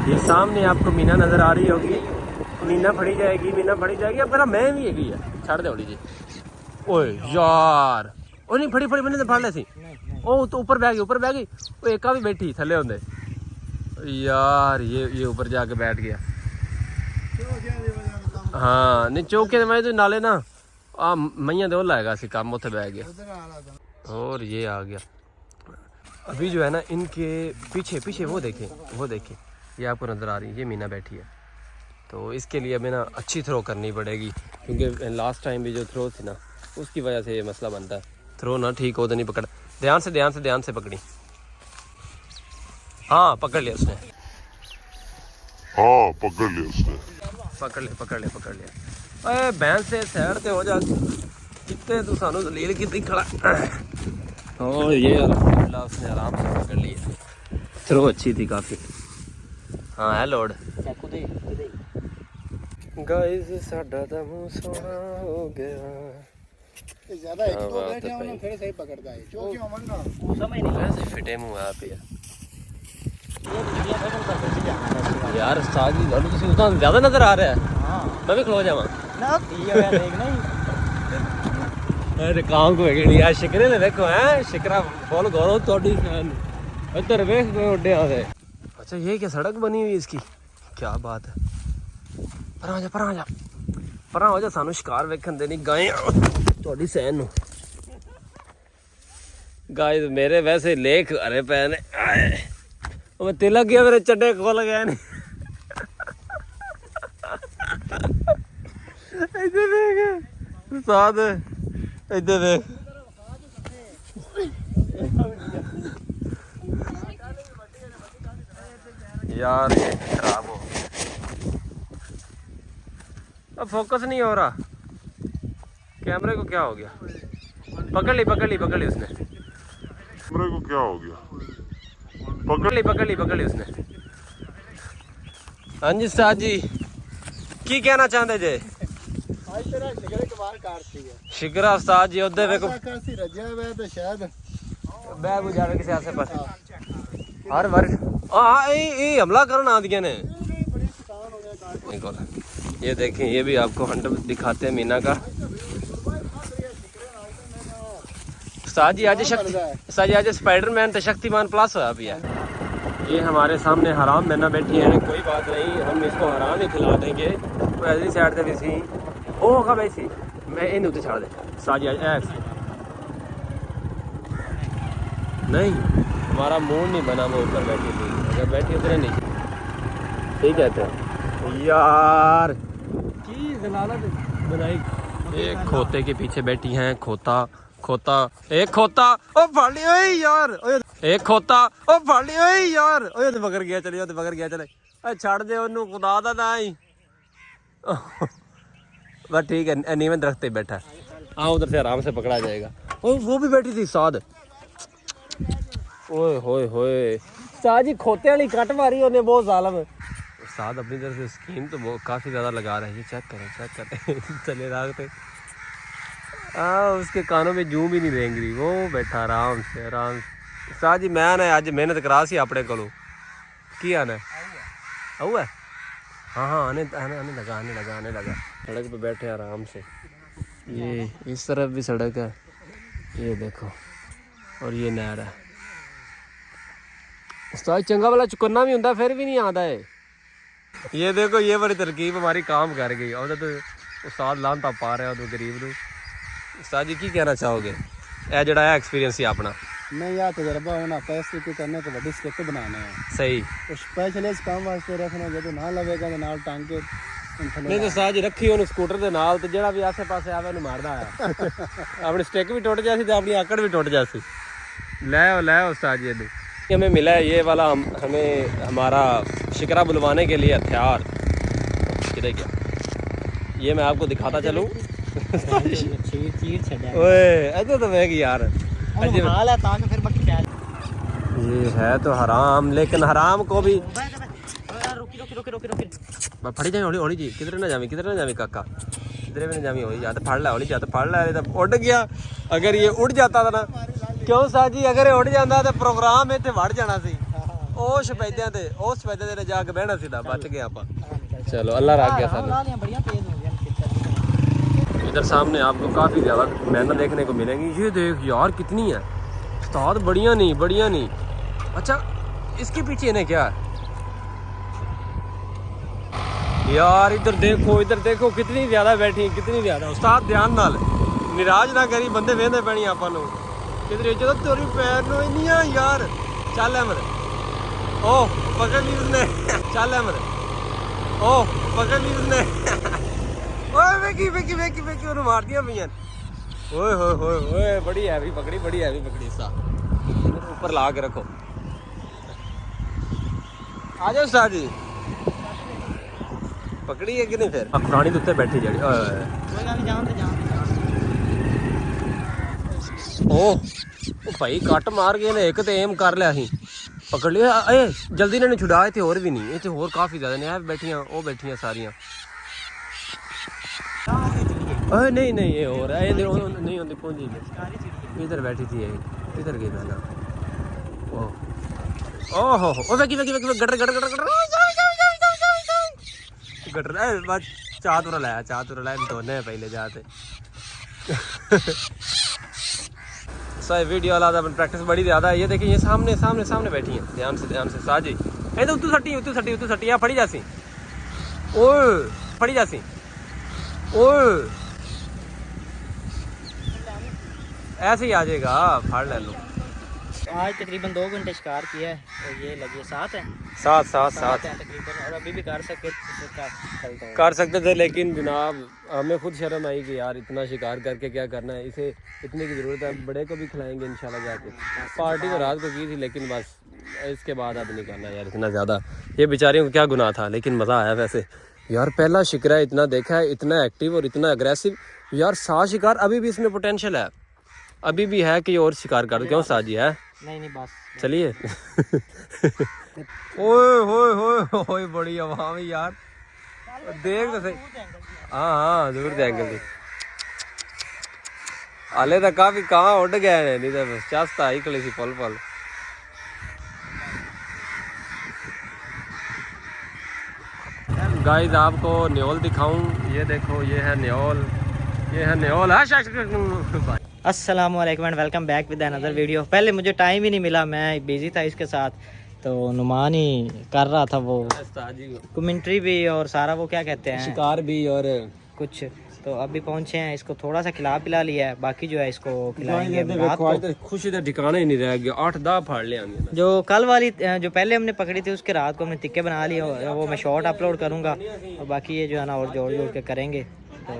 ये सामने आपको मीना नज़र आ रही होगी, मीना फड़ी जाएगी, मीना फड़ी जाएगी। अब मेरा मैं भी हैगी है, छड़ दे जी। ओए यार, ओ नहीं फड़ी मैंने तो फड़ ले सी। ओ तो ऊपर बह गई, वो एका भी बैठी थले होंदे यार। ये ऊपर जाके बैठ गया। हाँ नहीं चौके मैं तो नाले ना आ मैया दे लाएगा सी काम, उत्थे बह गया। और ये आ गया। अभी जो है ना इनके पीछे वो देखें, ये आपको नज़र आ रही है, ये मीना बैठी है। तो इसके लिए हमें ना अच्छी थ्रो करनी पड़ेगी, क्योंकि लास्ट टाइम भी जो थ्रो थी ना उसकी वजह से ये मसला बनता है। थ्रो ना ठीक हो तो नहीं पकड़, ध्यान से पकड़ी। हाँ पकड़ लिया उसने, पकड़ लिया। अरे भैंस से साइड पे हो जा, कितने तू सानू दलील कितनी खड़ा। और ये अल्हम्दुलिल्लाह उसने आराम से पकड़ लिया। थ्रो अच्छी थी काफ़ी। हाँ है लोड। गाइस साडा दा मुंह सोना हो गया। ज्यादा एक दो बैठे हो ना फिर सही पकड़ता है, क्योंकि अमन ना वो समझ नहीं वैसे फिटे मुंह आप यार साजी लालू तुसी उतना ज्यादा नजर आ रहा है। हां मैं भी खलो जावा ना ये वे देख नहीं। अरे काम को है यार, शिकरे ने देखो हैं, शिकरा फुल गौरव तोड़ी फैन इधर देख के उड़े आवे। अच्छा ये क्या सड़क बनी हुई इसकी, क्या बात है। परा हो जा सानू शिकार वेखन दे नहीं गाय तोड़ी सैन नु। गाय मेरे वैसे लेख अरे पै ने मैं तिलक गया, मेरे चड्डे खोल गए नहीं। इधर देख साद, इधर देख यार ये खराब हो, अब फोकस नहीं हो रहा कैमरे को, क्या हो गया। पकड़ ली उसने, कैमरे को क्या हो गया। पकड़ ली उसने। हाँ जी साहब जी की कहना चाहते जे। आज तेरा शिकरे के बाहर काटती है शिकरा उस्ताद जी ओदे वेको कासी रजिया वे तो शायद बैग गुजारे किसी आसे पास हर वर्ग हां ए हमला करन आ दिया ने। ये देखें, ये भी आपको हंट दिखाते हैं मीना का। उस्ताद जी आज स्पाइडरमैन तो शक्तिमान प्लस हुआ भी है। ये हमारे सामने हराम मैना बैठी है, कोई बात नहीं, हम इसको हराम ही खिला देंगे। तो ऐसी साइड से भी सी ओ होगा वैसी मैं इन उत्ते छाड़ दे साजी आज नहीं, हमारा मूड नहीं बना वो ऊपर बैठी थी, अगर बैठी उतरे नहीं ठीक है यार की जलालत बनाई। एक खोते के पीछे बैठी हैं, खोता एक खोता ओ फड़ लिया यार, एक खोता ओ फड़ लिया यार, ओए ते पकड़ गया चले ए छड़ दे ओनू खुदा दा ना ही। बस ठीक है, नीवे दरख्त पे बैठा है, हाँ उधर से आराम से पकड़ा जाएगा। ओ वो भी बैठी थी साद, ओए होए साद जी खोते वाली कट मारी उन्हें बहुत जालिम। साद अपनी तरफ से स्कीम तो वो काफ़ी ज़्यादा लगा रहे हैं, चेक करें चले रागते। उसके कानों में जूं भी नहीं रेंग रही, वो बैठा आराम से। साद जी मैं ना अज मेहनत करा सी अपने को की आना है हाँ आने लगा सड़क पे बैठे आराम से। ये इस तरफ भी सड़क है, ये देखो, और ये नहर है। उस्ताद चंगा वाला चुकन्ना भी होता फिर भी नहीं आता है। ये देखो ये बड़ी तरकीब हमारी काम कर गई, और तो उस्ताद लानता पा रहे हो तो गरीब नू। उस्ताद जी की कहना चाहोगे, ए जड़ा एक्सपीरियंस ही अपना नहीं यार तजर्बा होना पैसे को करने को बड़ी स्टेप बनाने हैं सही उस स्पेशलिस्ट काम वास्ते रखना, जब ना लगेगा तो नाल टांग के नहीं तो उस्ताद जी रखी ਉਹਨੂੰ ਸਕੂਟਰ ਦੇ ਨਾਲ ਤੇ ਜਿਹੜਾ ਵੀ ਆਸੇ ਪਾਸੇ ਆਵੇ ਉਹਨੂੰ ਮਾਰਦਾ ਆ। अपनी स्टिक भी टूट जाती थी, अपनी आकड़ भी टूट जाती। ले उस्ताद जी ने हमें मिला है ये वाला, हमें हमारा शिकरा बुलवाने के लिए हथियार। किधर गया ये मैं आपको दिखाता चलूँ। ओए ऐसे तो मैं यार ये है तो हराम, लेकिन हराम को भी फड़ी जाए हौली जी, किधर ना जावी काका, किधर भी ना जावी हौली जाते फड़ ला, हौली जाते फड़ ला। तो उड़ गया, अगर ये उड़ जाता था ना, क्यों साह जी अगर ये उड़ जाता तो प्रोग्राम इतने बढ़ जाना सी। ਉਹ ਸ਼ਪੈਦਿਆਂ ਤੇ ਜਾ ਕੇ ਬਹਿਣਾ ਸੀਦਾ ਬਚ गए ਆਪਾਂ चलो अल्लाह रख गया सानू इधर सामने आपको काफ़ी ज़्यादा मेहनत देखने को मिलेंगी ये देख यार कितनी है उस्ताद बढ़िया नहीं अच्छा इसके पीछे इन्हें क्या है यार इधर देखो कितनी ज़्यादा बैठी कितनी ज़्यादा उस्ताद ध्यान नाल निराश ना करी बंदे वेंदे पैनी आपां नूं किधर जो तेरी पैर नो ही नहीं है यार चल अमर ओ पकड़ ली उसने चल अमर ओ पकड़ ली उसने ओए वेकी उन्हें मार दिया भैया ओए होए बड़ी हैवी पकड़ी सा ऊपर ला के रखो आ जाओ उस्ताद जी पकड़ी है कि नहीं फिर अब पुरानी तो उत्ते बैठी जड़ी ओ भाई कट मार गए ने एक तो एम कर लिया सी पकड़ लिया ए जल्दी इन्होंने छुड़ा इतने होर भी नहीं इतने होर काफ़ी ज़्यादा ने बैठियां वो बैठियां सारियां नहीं ये हो रहा है नहीं होती पहुंची इधर बैठी थी इधर गई ना ओहो ओ वेकी गटर बस चातुर लाया दोने पहले जाते सही वीडियो वाला प्रैक्टिस बड़ी ज़्यादा है ये देखिए ये सामने बैठी है ध्यान से साजी ए तो तू सट्टी फड़ी जासी ओए फड़ी जासी ओए ऐसे ही आ जाएगा फाड़ ले लो आज तकरीबन 2 घंटे शिकार किया है और ये लगे 7 हैं तकरीबन और अभी भी कर सकते थे लेकिन जनाब हमें खुद शर्म आई कि यार इतना शिकार करके क्या करना है इसे इतने की ज़रूरत है बड़े को भी खिलाएंगे इंशाल्लाह जाके पार्टी तो रात को की थी लेकिन बस इसके बाद अब नहीं करना यार इतना ज़्यादा ये बेचारियों को क्या गुनाह था लेकिन मज़ा आया वैसे यार पहला शिकरा इतना देखा है इतना एक्टिव और इतना अग्रेसिव यार 7 शिकार अभी भी इसमें पोटेंशियल है अभी भी है कि और शिकार कर क्यों साजी है नहीं बस चलिए ओए बड़ी आवाम यार देख तो सही हाँ दूर दे एंगल दी हाले तो काफी कहाँ उड़ गए हैं नहीं तो चस्ता ही कली सी पल गाइस आपको न्योल दिखाऊं ये देखो ये है न्योल अस्सलामुअलैकुम and welcome back with another video. पहले मुझे टाइम ही नहीं मिला मैं बिजी था इसके साथ तो नुमान ही कर रहा था वो कमेंट्री भी और सारा वो क्या कहते हैं शिकार भी और कुछ तो अभी पहुंचे हैं इसको थोड़ा सा खिला पिला लिया है बाकी जो है इसको खिलाएंगे खुशी का ठिकाना ही नहीं रह गया 8-10 फाड़ ले जो कल वाली जो पहले हमने पकड़ी थी उसके रात को हमने टिक्के बना लिए वो मैं शॉर्ट अपलोड करूंगा और बाकी ये जो है ना और जोड़ के करेंगे तो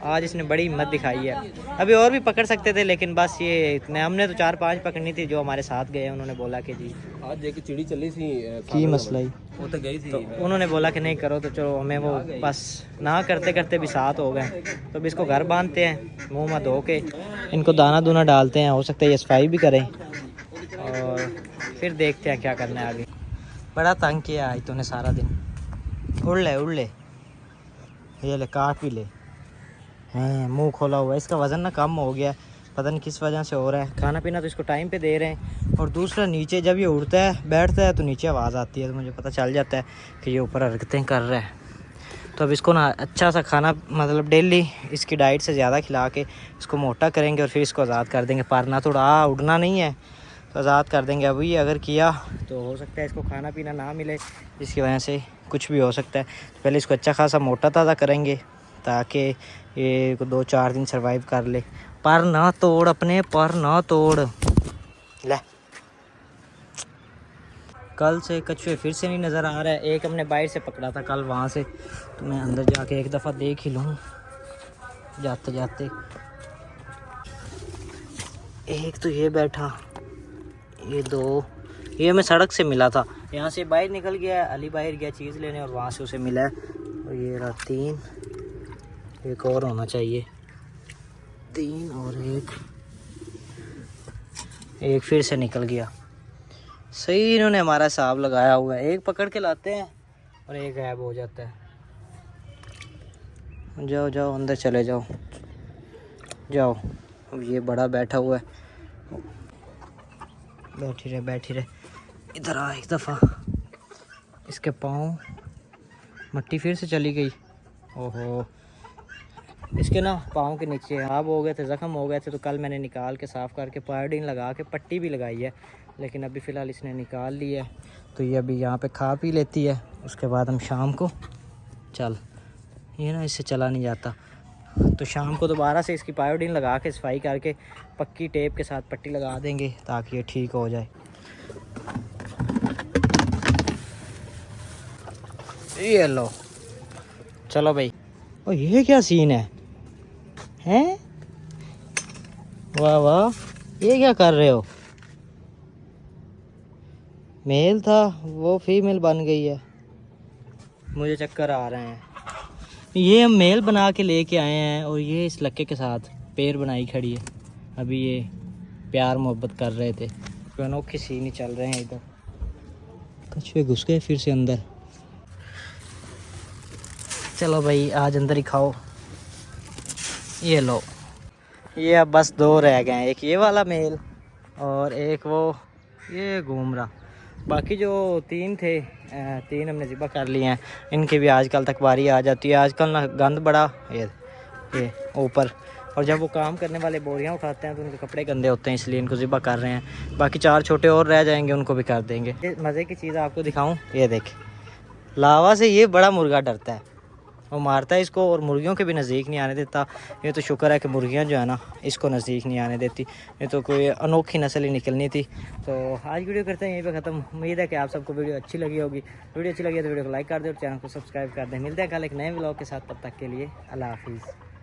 आज इसने बड़ी हिम्मत दिखाई है अभी और भी पकड़ सकते थे लेकिन बस ये इतने हमने तो 4-5 पकड़नी थी जो हमारे साथ गए उन्होंने बोला कि जी आज देखिए चिड़ी चली थी की मसला ही वो तो गई थी तो उन्होंने बोला कि नहीं करो तो चलो हमें वो बस ना करते भी साथ हो गए तो अब इसको घर बांधते हैं मुँह में धो के इनको दाना दूना डालते हैं हो सकता है ये सफाई भी करें और फिर देखते हैं क्या करना है आगे। बड़ा तंग किया आज तूने सारा दिन उड़ ले ये ले काट भी ले हैं मुंह खोला हुआ है इसका वज़न ना कम हो गया पता नहीं किस वजह से हो रहा है खाना पीना तो इसको टाइम पे दे रहे हैं और दूसरा नीचे जब ये उड़ता है बैठता है तो नीचे आवाज़ आती है तो मुझे पता चल जाता है कि ये ऊपर हरकतें कर रहा है तो अब इसको ना अच्छा सा खाना मतलब डेली इसकी डाइट से ज़्यादा खिला के इसको मोटा करेंगे और फिर इसको आज़ाद कर देंगे पारना थोड़ा उड़ना नहीं है तो आज़ाद कर देंगे। अभी अगर किया तो हो सकता है इसको खाना पीना ना मिले जिसकी वजह से कुछ भी हो सकता है तो पहले इसको अच्छा खासा मोटा ताज़ा करेंगे ताकि ये 2-4 दिन सरवाइव कर ले। पर ना तोड़ अपने पर ना तोड़ ले। कल से कछुए फिर से नहीं नज़र आ रहा है एक हमने बाहर से पकड़ा था कल वहाँ से तो मैं अंदर जाके एक दफ़ा देख ही लूँ जाते जाते। एक तो ये बैठा ये 2 ये मैं सड़क से मिला था यहाँ से बाहर निकल गया अली बाहर गया चीज़ लेने और वहाँ से उसे मिला और ये रहा 3 एक और होना चाहिए 3 और एक फिर से निकल गया। सही इन्होंने हमारा हिसाब लगाया हुआ है एक पकड़ के लाते हैं और एक गायब हो जाता है। जाओ अंदर चले जाओ अब ये बड़ा बैठा हुआ है बैठी रहे इधर आ एक दफ़ा। इसके पाँव मट्टी फिर से चली गई। ओहो, इसके ना पाँव के नीचे आब हो गए थे, ज़ख़म हो गए थे, तो कल मैंने निकाल के साफ़ करके पायोडीन लगा के पट्टी भी लगाई है, लेकिन अभी फ़िलहाल इसने निकाल ली है। तो ये अभी यहाँ पे खा पी लेती है, उसके बाद हम शाम को चल ये ना इससे चला नहीं जाता, तो शाम को दोबारा से इसकी पायोडीन लगा के सफाई करके पक्की टेप के साथ पट्टी लगा देंगे ताकि ये ठीक हो जाए। ये लो, चलो भाई। ओ ये क्या सीन है? हैं? वाह वाह, ये क्या कर रहे हो? मेल था वो फीमेल बन गई है, मुझे चक्कर आ रहे हैं। ये हम मेल बना के लेके आए हैं और ये इस लक्के के साथ पैर बनाई खड़ी है। अभी ये प्यार मोहब्बत कर रहे थे, तो अनोखे सीन ही चल रहे हैं इधर। कछुए घुस गए फिर से अंदर। चलो भाई आज अंदर ही खाओ। ये लो, ये अब बस 2 रह गए हैं, एक ये वाला मेल और एक वो ये घूम रहा। बाकी जो 3 थे 3 हमने ज़िबा कर लिए हैं। इनकी भी आजकल तक बारी आ जाती है। आजकल ना गंद बड़ा ये ऊपर, और जब वो काम करने वाले बोरियां उठाते हैं तो उनके कपड़े गंदे होते हैं, इसलिए इनको ज़िबा कर रहे हैं। बाकी 4 छोटे और रह जाएंगे, उनको भी कर देंगे। ये मज़े की चीज़ आपको दिखाऊं, ये देख, लावा से ये बड़ा मुर्गा डरता है, वो मारता है इसको और मुर्गियों के भी नज़दीक नहीं आने देता। ये तो शुक्र है कि मुर्गियां जो है ना इसको नज़दीक नहीं आने देती, ये तो कोई अनोखी नस्ल ही निकलनी थी। तो आज वीडियो करते हैं यहीं पे ख़त्म। उम्मीद है कि आप सबको वीडियो अच्छी लगी होगी। वीडियो अच्छी लगी है तो वीडियो को लाइक कर दे और चैनल को सब्सक्राइब कर दें। मिलते हैं कल एक नए व्लॉग के साथ, तब तक के लिए अल्लाह हाफिज़।